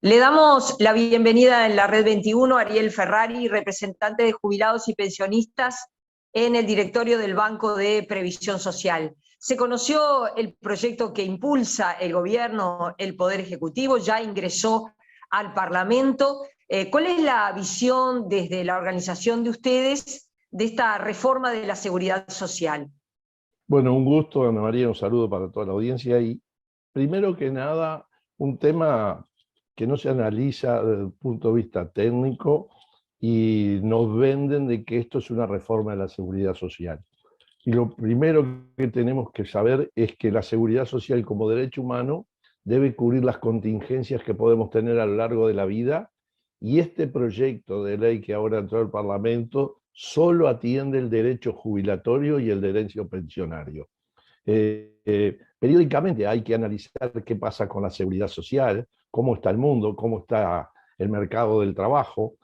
Le damos la bienvenida en la Red 21 a Ariel Ferrari, representante de jubilados y pensionistas en el directorio del Banco de Previsión Social. Se conoció el proyecto que impulsa el gobierno, el Poder Ejecutivo, ya ingresó al Parlamento. ¿Cuál es la visión desde la organización de ustedes de esta reforma de la seguridad social? Bueno, un gusto, Ana María, un saludo para toda la audiencia. Y primero que nada, un tema que no se analiza desde el punto de vista técnico y nos venden de que esto es una reforma de la seguridad social. Y lo primero que tenemos que saber es que la seguridad social como derecho humano debe cubrir las contingencias que podemos tener a lo largo de la vida, y este proyecto de ley que ahora entró al Parlamento solo atiende el derecho jubilatorio y el derecho pensionario. Periódicamente hay que analizar qué pasa con la seguridad social, cómo está el mundo, cómo está el mercado del trabajo,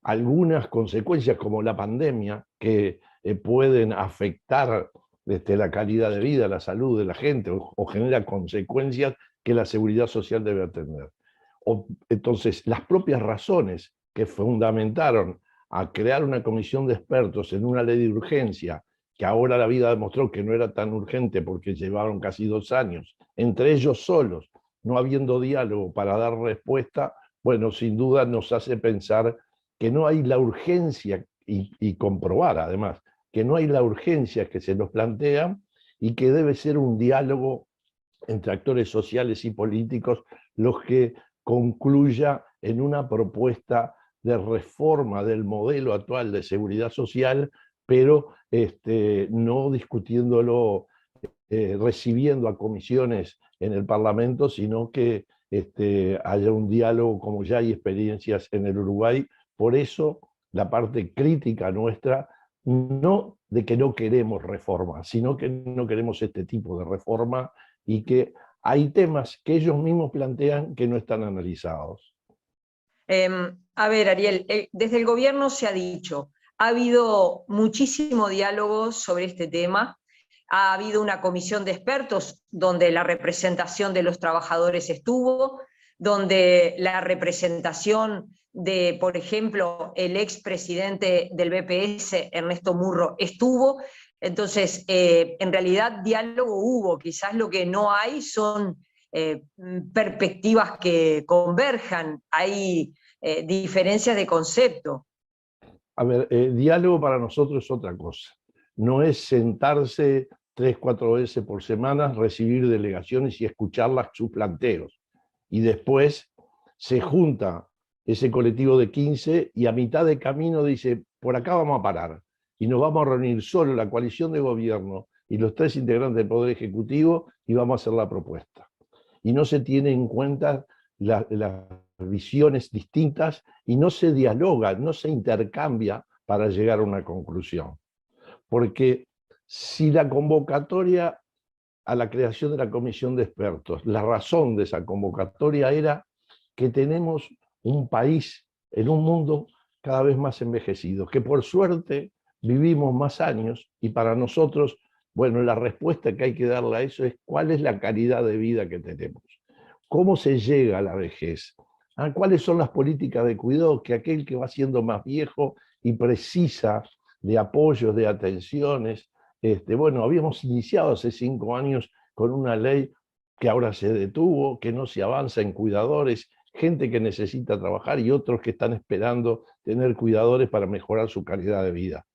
algunas consecuencias como la pandemia que pueden afectar la calidad de vida, la salud de la gente o genera consecuencias que la seguridad social debe atender. Entonces, las propias razones que fundamentaron a crear una comisión de expertos en una ley de urgencia, que ahora la vida demostró que no era tan urgente porque llevaron casi 2 años, entre ellos solos, no habiendo diálogo para dar respuesta, bueno, sin duda nos hace pensar que no hay la urgencia, y comprobar además, que no hay la urgencia que se nos plantea y que debe ser un diálogo entre actores sociales y políticos los que concluya en una propuesta de reforma del modelo actual de seguridad social, pero no discutiéndolo, recibiendo a comisiones en el Parlamento, sino que haya un diálogo como ya hay experiencias en el Uruguay. Por eso la parte crítica nuestra, no de que no queremos reforma, sino que no queremos este tipo de reforma y que hay temas que ellos mismos plantean que no están analizados. A ver, Ariel, desde el gobierno se ha dicho, ha habido muchísimo diálogo sobre este tema, ha habido una comisión de expertos donde la representación de los trabajadores estuvo, donde la representación de, por ejemplo, el expresidente del BPS, Ernesto Murro, estuvo. Entonces, en realidad diálogo hubo, quizás lo que no hay son perspectivas que converjan, hay diferencias de concepto. A ver, diálogo para nosotros es otra cosa. No es sentarse 3, 4 veces por semana, recibir delegaciones y escucharlas, sus planteos. Y después se junta ese colectivo de 15 y a mitad de camino dice, por acá vamos a parar. Y nos vamos a reunir solo la coalición de gobierno y los 3 integrantes del Poder Ejecutivo y vamos a hacer la propuesta. Y no se tiene en cuenta las visiones distintas y no se dialoga, no se intercambia para llegar a una conclusión. Porque si la convocatoria a la creación de la comisión de expertos, la razón de esa convocatoria era que tenemos un país en un mundo cada vez más envejecido, que por suerte vivimos más años, y para nosotros, bueno, la respuesta que hay que darle a eso es cuál es la calidad de vida que tenemos, cómo se llega a la vejez, cuáles son las políticas de cuidado que aquel que va siendo más viejo y precisa de apoyos, de atenciones. Bueno, habíamos iniciado hace 5 años con una ley que ahora se detuvo, que no se avanza en cuidadores, gente que necesita trabajar y otros que están esperando tener cuidadores para mejorar su calidad de vida.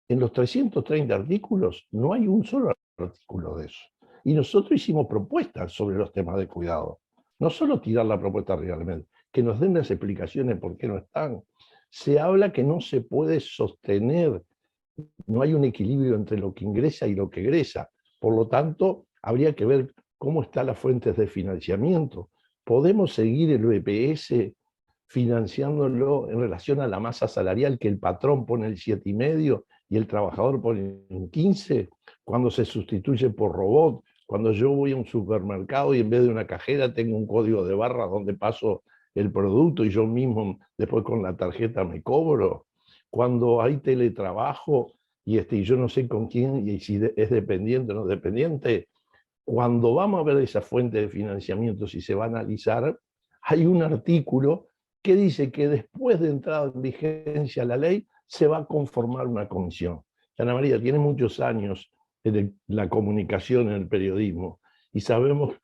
En los 330 artículos no hay un solo artículo de eso. Y nosotros hicimos propuestas sobre los temas de cuidado. No solo tirar la propuesta realmente, que nos den las explicaciones por qué no están. Se habla que no se puede sostener, no hay un equilibrio entre lo que ingresa y lo que egresa. Por lo tanto, habría que ver cómo están las fuentes de financiamiento. ¿Podemos seguir el BPS financiándolo en relación a la masa salarial, que el patrón pone el 7,5 y el trabajador pone un 15, cuando se sustituye por robot, cuando yo voy a un supermercado y en vez de una cajera tengo un código de barra donde paso el producto y yo mismo después con la tarjeta me cobro, cuando hay teletrabajo y yo no sé con quién y si es dependiente o no dependiente, cuando vamos a ver esa fuente de financiamiento, si se va a analizar, hay un artículo que dice que después de entrada en vigencia la ley, se va a conformar una comisión. Ana María tiene muchos años en la comunicación, en el periodismo, y sabemos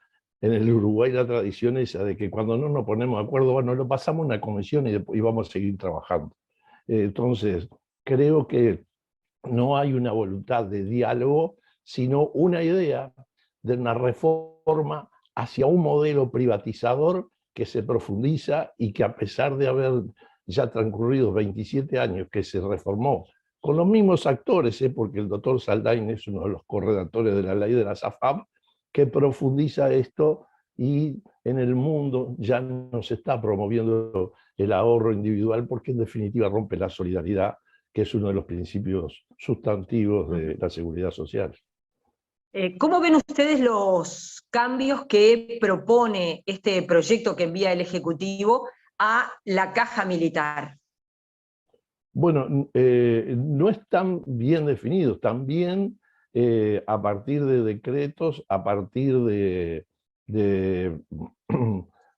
en el Uruguay la tradición esa de que cuando no nos ponemos de acuerdo, bueno, lo pasamos a una comisión y vamos a seguir trabajando. Entonces, creo que no hay una voluntad de diálogo, sino una idea de una reforma hacia un modelo privatizador que se profundiza y que, a pesar de haber ya transcurrido 27 años que se reformó con los mismos actores, porque el doctor Saldain es uno de los corredactores de la ley de la SAFAP, que profundiza esto, y en el mundo ya no se está promoviendo el ahorro individual, porque en definitiva rompe la solidaridad, que es uno de los principios sustantivos de la seguridad social. ¿Cómo ven ustedes los cambios que propone este proyecto que envía el Ejecutivo a la caja militar? Bueno, no están bien definidos, también a partir de decretos, a partir de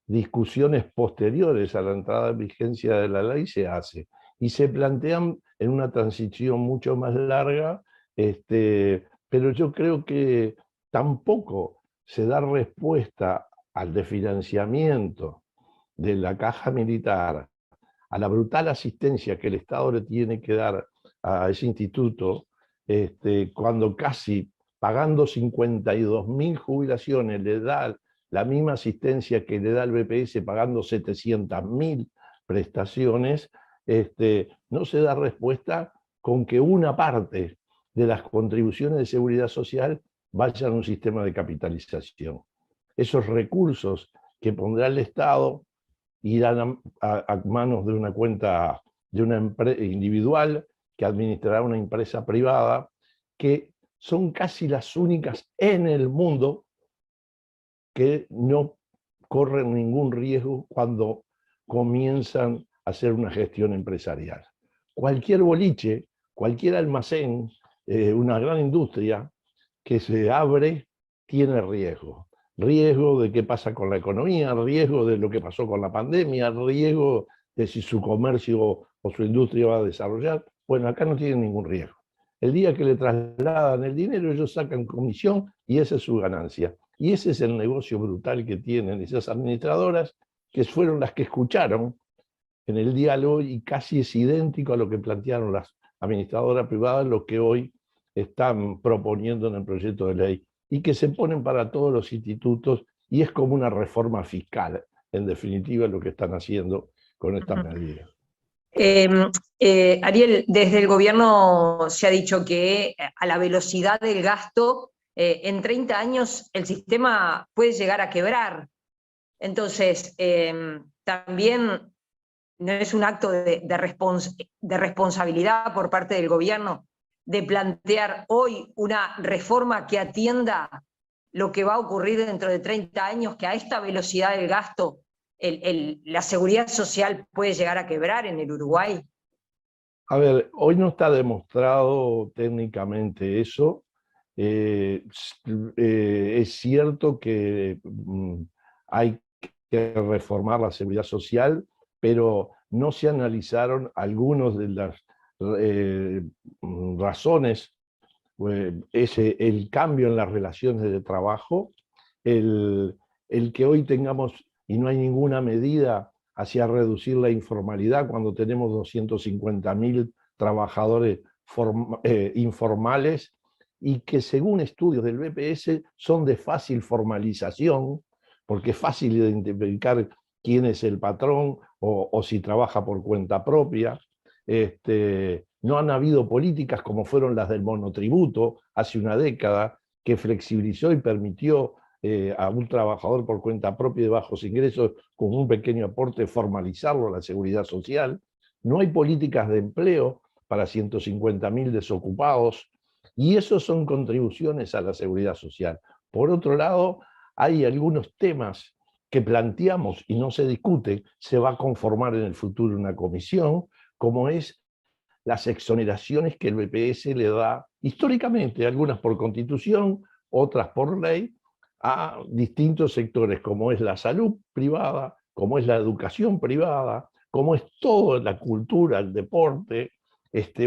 discusiones posteriores a la entrada en vigencia de la ley se hace, y se plantean en una transición mucho más larga, pero yo creo que tampoco se da respuesta al desfinanciamiento de la caja militar, a la brutal asistencia que el Estado le tiene que dar a ese instituto, cuando casi pagando 52.000 jubilaciones le da la misma asistencia que le da el BPS pagando 700.000 prestaciones, no se da respuesta con que una parte de las contribuciones de seguridad social vayan a un sistema de capitalización. Esos recursos que pondrá el Estado irán a manos de una cuenta de una empresa individual que administrará una empresa privada, que son casi las únicas en el mundo que no corren ningún riesgo cuando comienzan a hacer una gestión empresarial. Cualquier boliche, cualquier almacén, una gran industria que se abre tiene riesgo. Riesgo de qué pasa con la economía, riesgo de lo que pasó con la pandemia, riesgo de si su comercio o su industria va a desarrollar. Bueno, acá no tienen ningún riesgo. El día que le trasladan el dinero, ellos sacan comisión y esa es su ganancia. Y ese es el negocio brutal que tienen esas administradoras, que fueron las que escucharon en el diálogo, y casi es idéntico a lo que plantearon las administradoras privadas, lo que hoy están proponiendo en el proyecto de ley, y que se ponen para todos los institutos, y es como una reforma fiscal, en definitiva, lo que están haciendo con estas medidas. Ariel, desde el gobierno se ha dicho que a la velocidad del gasto, en 30 años el sistema puede llegar a quebrar. Entonces, también no es un acto de responsabilidad por parte del gobierno de plantear hoy una reforma que atienda lo que va a ocurrir dentro de 30 años, que a esta velocidad del gasto la seguridad social puede llegar a quebrar en el Uruguay. A ver, hoy no está demostrado técnicamente eso. Es cierto que hay que reformar la seguridad social, pero no se analizaron algunas de las razones, el cambio en las relaciones de trabajo, el que hoy tengamos, y no hay ninguna medida hacia reducir la informalidad cuando tenemos 250.000 trabajadores informales, y que según estudios del BPS son de fácil formalización, porque es fácil identificar quién es el patrón o si trabaja por cuenta propia. No han habido políticas como fueron las del monotributo hace una década, que flexibilizó y permitió a un trabajador por cuenta propia de bajos ingresos, con un pequeño aporte, formalizarlo a la seguridad social. No hay políticas de empleo para 150.000 desocupados, y eso son contribuciones a la seguridad social. Por otro lado, hay algunos temas que planteamos y no se discute, se va a conformar en el futuro una comisión, como es las exoneraciones que el BPS le da históricamente, algunas por constitución, otras por ley, a distintos sectores, como es la salud privada, como es la educación privada, como es toda la cultura, el deporte,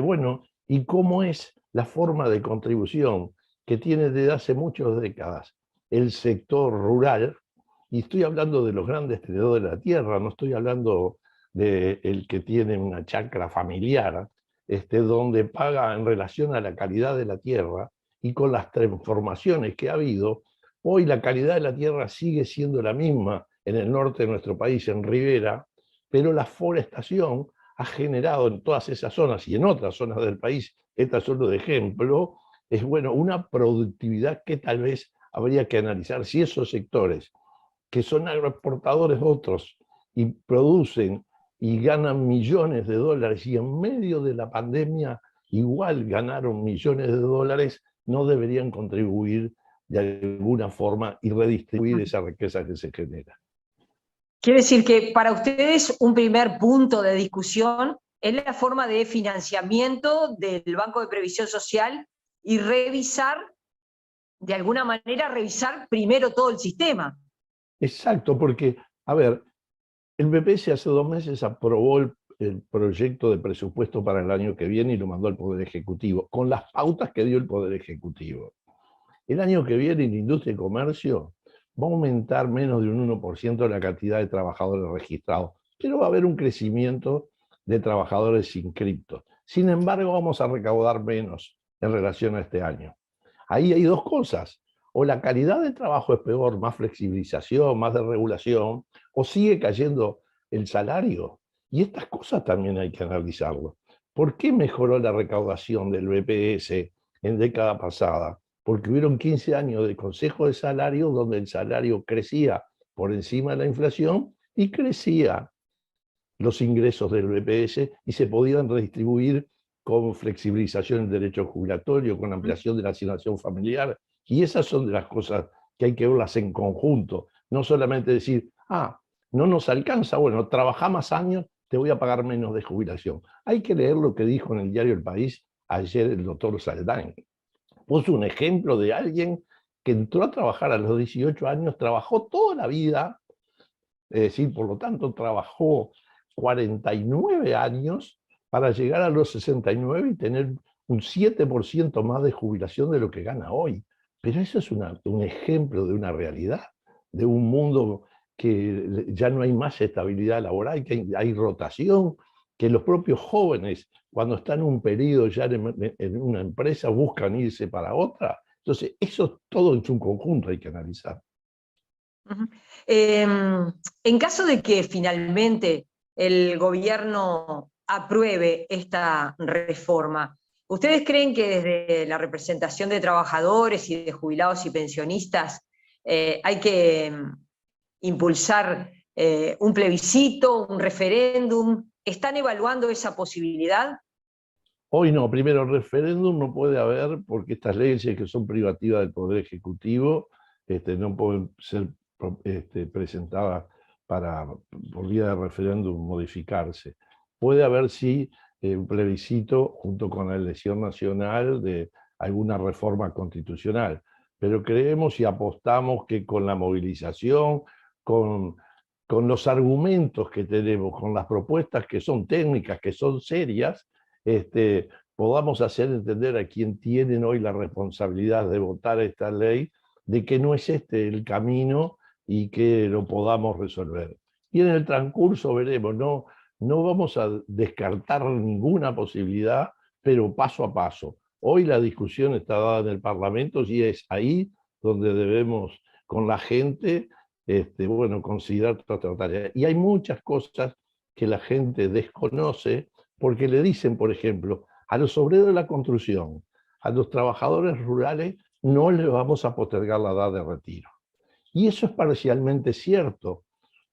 bueno, y cómo es la forma de contribución que tiene desde hace muchas décadas el sector rural, y estoy hablando de los grandes tenedores de la tierra, no estoy hablando del que tiene una chacra familiar, donde paga en relación a la calidad de la tierra, y con las transformaciones que ha habido, hoy la calidad de la tierra sigue siendo la misma en el norte de nuestro país, en Ribera, pero la forestación ha generado en todas esas zonas y en otras zonas del país, esta solo de ejemplo, es bueno, una productividad que tal vez habría que analizar si esos sectores que son agroexportadores otros y producen y ganan millones de dólares y en medio de la pandemia igual ganaron millones de dólares, no deberían contribuir de alguna forma y redistribuir esa riqueza que se genera. Quiere decir que para ustedes un primer punto de discusión es la forma de financiamiento del Banco de Previsión Social y revisar, de alguna manera, revisar primero todo el sistema. Exacto, porque, a ver, el BPS hace 2 meses aprobó el proyecto de presupuesto para el año que viene y lo mandó al Poder Ejecutivo, con las pautas que dio el Poder Ejecutivo. El año que viene en Industria y Comercio va a aumentar menos de un 1% la cantidad de trabajadores registrados, pero va a haber un crecimiento de trabajadores inscriptos. Sin embargo, vamos a recaudar menos en relación a este año. Ahí hay dos cosas. O la calidad del trabajo es peor, más flexibilización, más desregulación, o sigue cayendo el salario. Y estas cosas también hay que analizarlo. ¿Por qué mejoró la recaudación del BPS en década pasada? Porque hubieron 15 años de consejo de salario donde el salario crecía por encima de la inflación y crecía los ingresos del BPS y se podían redistribuir con flexibilización del derecho jubilatorio, con ampliación de la asignación familiar. Y esas son de las cosas que hay que verlas en conjunto. No solamente decir, no nos alcanza, bueno, trabaja más años, te voy a pagar menos de jubilación. Hay que leer lo que dijo en el diario El País ayer el doctor Saldain. Puso un ejemplo de alguien que entró a trabajar a los 18 años, trabajó toda la vida, es decir, por lo tanto, trabajó 49 años para llegar a los 69 y tener un 7% más de jubilación de lo que gana hoy. Pero eso es un ejemplo de una realidad, de un mundo que ya no hay más estabilidad laboral, que hay rotación, que los propios jóvenes, cuando están en un periodo ya en una empresa, buscan irse para otra. Entonces, eso todo en su conjunto hay que analizar. En caso de que finalmente el gobierno apruebe esta reforma, ¿ustedes creen que desde la representación de trabajadores y de jubilados y pensionistas hay que impulsar un plebiscito, un referéndum? ¿Están evaluando esa posibilidad? Hoy no, primero referéndum no puede haber porque estas leyes que son privativas del Poder Ejecutivo no pueden ser presentadas por vía de referéndum modificarse. Puede haber sí un plebiscito junto con la elección nacional de alguna reforma constitucional, pero creemos y apostamos que con la movilización, con los argumentos que tenemos, con las propuestas que son técnicas, que son serias, podamos hacer entender a quien tienen hoy la responsabilidad de votar esta ley, de que no es este el camino y que lo podamos resolver. Y en el transcurso veremos, no vamos a descartar ninguna posibilidad, pero paso a paso. Hoy la discusión está dada en el Parlamento y es ahí donde debemos, con la gente, considerar toda tarea. Y hay muchas cosas que la gente desconoce, porque le dicen, por ejemplo, a los obreros de la construcción, a los trabajadores rurales, no les vamos a postergar la edad de retiro. Y eso es parcialmente cierto,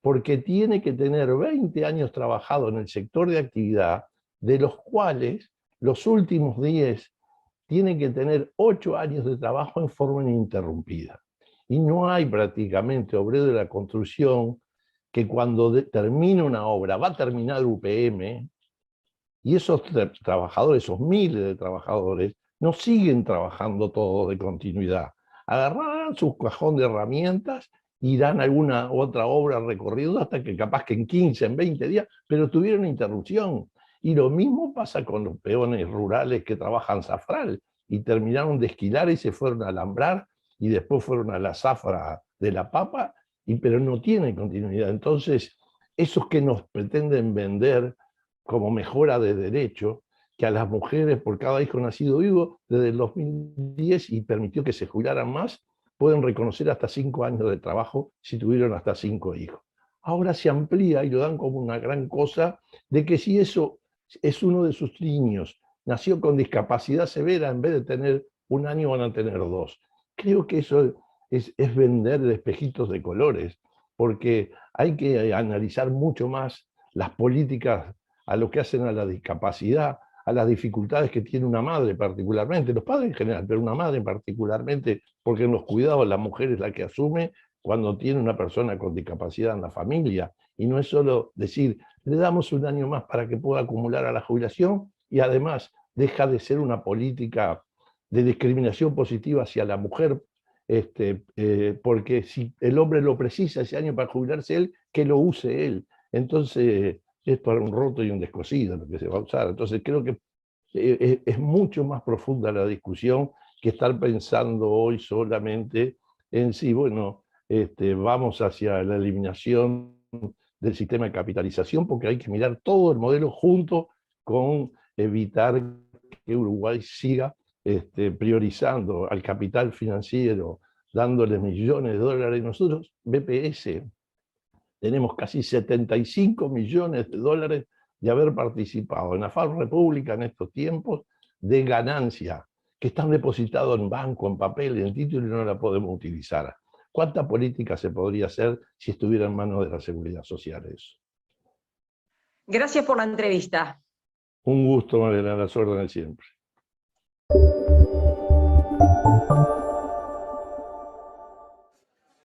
porque tiene que tener 20 años trabajado en el sector de actividad, de los cuales los últimos 10 tienen que tener 8 años de trabajo en forma ininterrumpida. Y no hay prácticamente obrero de la construcción que cuando termina una obra va a terminar UPM, y esos trabajadores, esos miles de trabajadores, no siguen trabajando todos de continuidad. agarrarán su cajón de herramientas, irán a alguna otra obra recorrido hasta que capaz que en 15, en 20 días, pero tuvieron interrupción. Y lo mismo pasa con los peones rurales que trabajan zafral y terminaron de esquilar y se fueron a alambrar y después fueron a la zafra de la papa, pero no tienen continuidad. Entonces, esos que nos pretenden vender como mejora de derecho, que a las mujeres por cada hijo nacido vivo, desde el 2010 y permitió que se jubilaran más, pueden reconocer hasta 5 años de trabajo si tuvieron hasta 5 hijos. Ahora se amplía y lo dan como una gran cosa de que si eso es uno de sus niños, nació con discapacidad severa, en vez de tener 1 año van a tener 2. Creo que eso es vender espejitos de colores, porque hay que analizar mucho más las políticas a lo que hacen a la discapacidad, a las dificultades que tiene una madre particularmente, los padres en general, pero una madre particularmente, porque en los cuidados la mujer es la que asume cuando tiene una persona con discapacidad en la familia, y no es solo decir, le damos 1 año más para que pueda acumular a la jubilación, y además deja de ser una política de discriminación positiva hacia la mujer, porque si el hombre lo precisa ese año para jubilarse él, que lo use él. Entonces es para un roto y un descosido lo que se va a usar. Entonces creo que es mucho más profunda la discusión que estar pensando hoy solamente en si, bueno, vamos hacia la eliminación del sistema de capitalización, porque hay que mirar todo el modelo junto con evitar que Uruguay siga priorizando al capital financiero, dándole millones de dólares. Nosotros, BPS, tenemos casi 75 millones de dólares de haber participado en la FARC República en estos tiempos de ganancia, que están depositados en banco, en papel, en título, y no la podemos utilizar. ¿Cuánta política se podría hacer si estuviera en manos de la Seguridad Social eso? Gracias por la entrevista. Un gusto, Mariana, a las órdenes siempre.